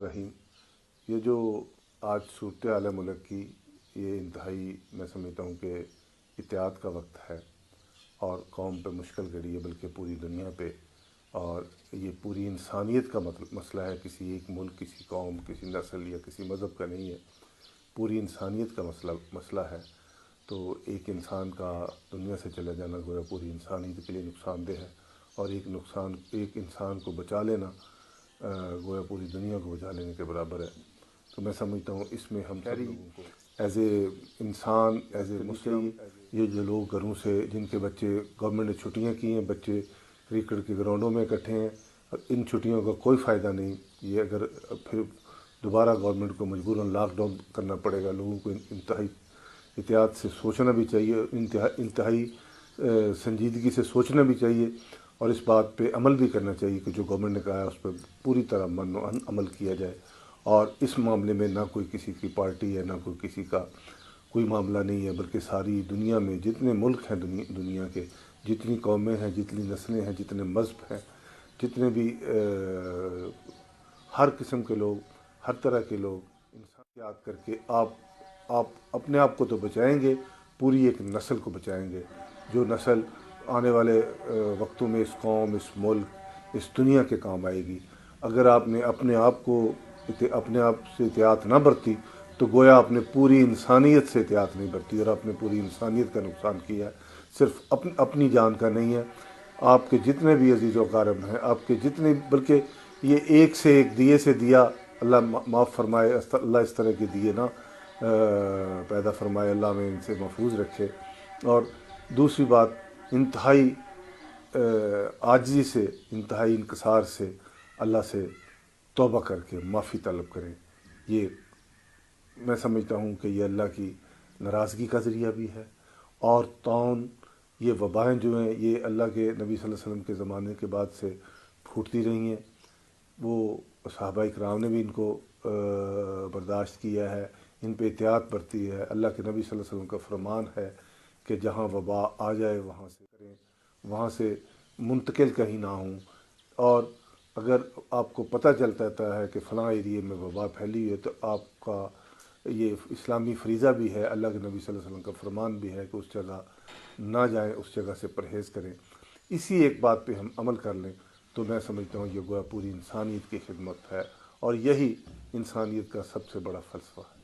رحیم، یہ جو آج صورتحال ہے ملک کی، یہ انتہائی میں سمجھتا ہوں کہ احتیاط کا وقت ہے اور قوم پہ مشکل گھڑی ہے، بلکہ پوری دنیا پہ، اور یہ پوری انسانیت کا مسئلہ ہے۔ کسی ایک ملک، کسی قوم، کسی نسل یا کسی مذہب کا نہیں ہے، پوری انسانیت کا مسئلہ ہے۔ تو ایک انسان کا دنیا سے چلا جانا گویا پوری انسانیت کے لیے نقصان دہ ہے، اور ایک انسان کو بچا لینا گویا پوری دنیا کو بچا لینے کے برابر ہے۔ تو میں سمجھتا ہوں اس میں ہم سب لوگوں کو ایز اے انسان، ایز اے مسلم، یہ جو لوگ گھروں سے، جن کے بچے گورنمنٹ نے چھٹیاں کی ہیں، بچے کرکٹ کے گراؤنڈوں میں اکٹھے ہیں، ان چھٹیوں کا کوئی فائدہ نہیں۔ یہ اگر پھر دوبارہ گورنمنٹ کو مجبوراً لاک ڈاؤن کرنا پڑے گا، لوگوں کو انتہائی احتیاط سے سوچنا بھی چاہیے، انتہائی سنجیدگی سے سوچنا بھی چاہیے، اور اس بات پہ عمل بھی کرنا چاہیے کہ جو گورنمنٹ نے کہا ہے اس پہ پوری طرح عمل کیا جائے۔ اور اس معاملے میں نہ کوئی کسی کی پارٹی ہے، نہ کوئی کسی کا کوئی معاملہ نہیں ہے، بلکہ ساری دنیا میں جتنے ملک ہیں، دنیا کے جتنی قومیں ہیں، جتنی نسلیں ہیں، جتنے مذہب ہیں، جتنے بھی ہر قسم کے لوگ، ہر طرح کے لوگ انسان یاد کر کے آپ اپنے آپ کو تو بچائیں گے، پوری ایک نسل کو بچائیں گے، جو نسل آنے والے وقتوں میں اس قوم، اس ملک، اس دنیا کے کام آئے گی۔ اگر آپ نے اپنے آپ سے احتیاط نہ برتی تو گویا آپ نے پوری انسانیت سے احتیاط نہیں برتی، اور آپ نے پوری انسانیت کا نقصان کیا ہے۔ صرف اپنی جان کا نہیں ہے، آپ کے جتنے بھی عزیز و اقارب ہیں، آپ کے جتنے، بلکہ یہ ایک سے ایک دیے سے دیا، اللہ معاف فرمائے، اللہ اس طرح کے دیے نہ پیدا فرمائے، اللہ میں ان سے محفوظ رکھے۔ اور دوسری بات، انتہائی عاجزی سے، انتہائی انکسار سے اللہ سے توبہ کر کے معافی طلب کریں۔ یہ میں سمجھتا ہوں کہ یہ اللہ کی ناراضگی کا ذریعہ بھی ہے، اور طاعون، یہ وبائیں جو ہیں، یہ اللہ کے نبی صلی اللہ علیہ وسلم کے زمانے کے بعد سے پھوٹتی رہی ہیں۔ وہ صحابہ کرام نے بھی ان کو برداشت کیا ہے، ان پہ احتیاط برتی ہے۔ اللہ کے نبی صلی اللہ علیہ وسلم کا فرمان ہے کہ جہاں وبا آ جائے وہاں سے کریں، وہاں سے منتقل کہیں نہ ہوں۔ اور اگر آپ کو پتہ چلتا ہے کہ فلاں ایریے میں وبا پھیلی ہے، تو آپ کا یہ اسلامی فریضہ بھی ہے، اللہ کے نبی صلی اللہ علیہ وسلم کا فرمان بھی ہے کہ اس جگہ نہ جائیں، اس جگہ سے پرہیز کریں۔ اسی ایک بات پہ ہم عمل کر لیں تو میں سمجھتا ہوں یہ گویا پوری انسانیت کی خدمت ہے، اور یہی انسانیت کا سب سے بڑا فلسفہ ہے۔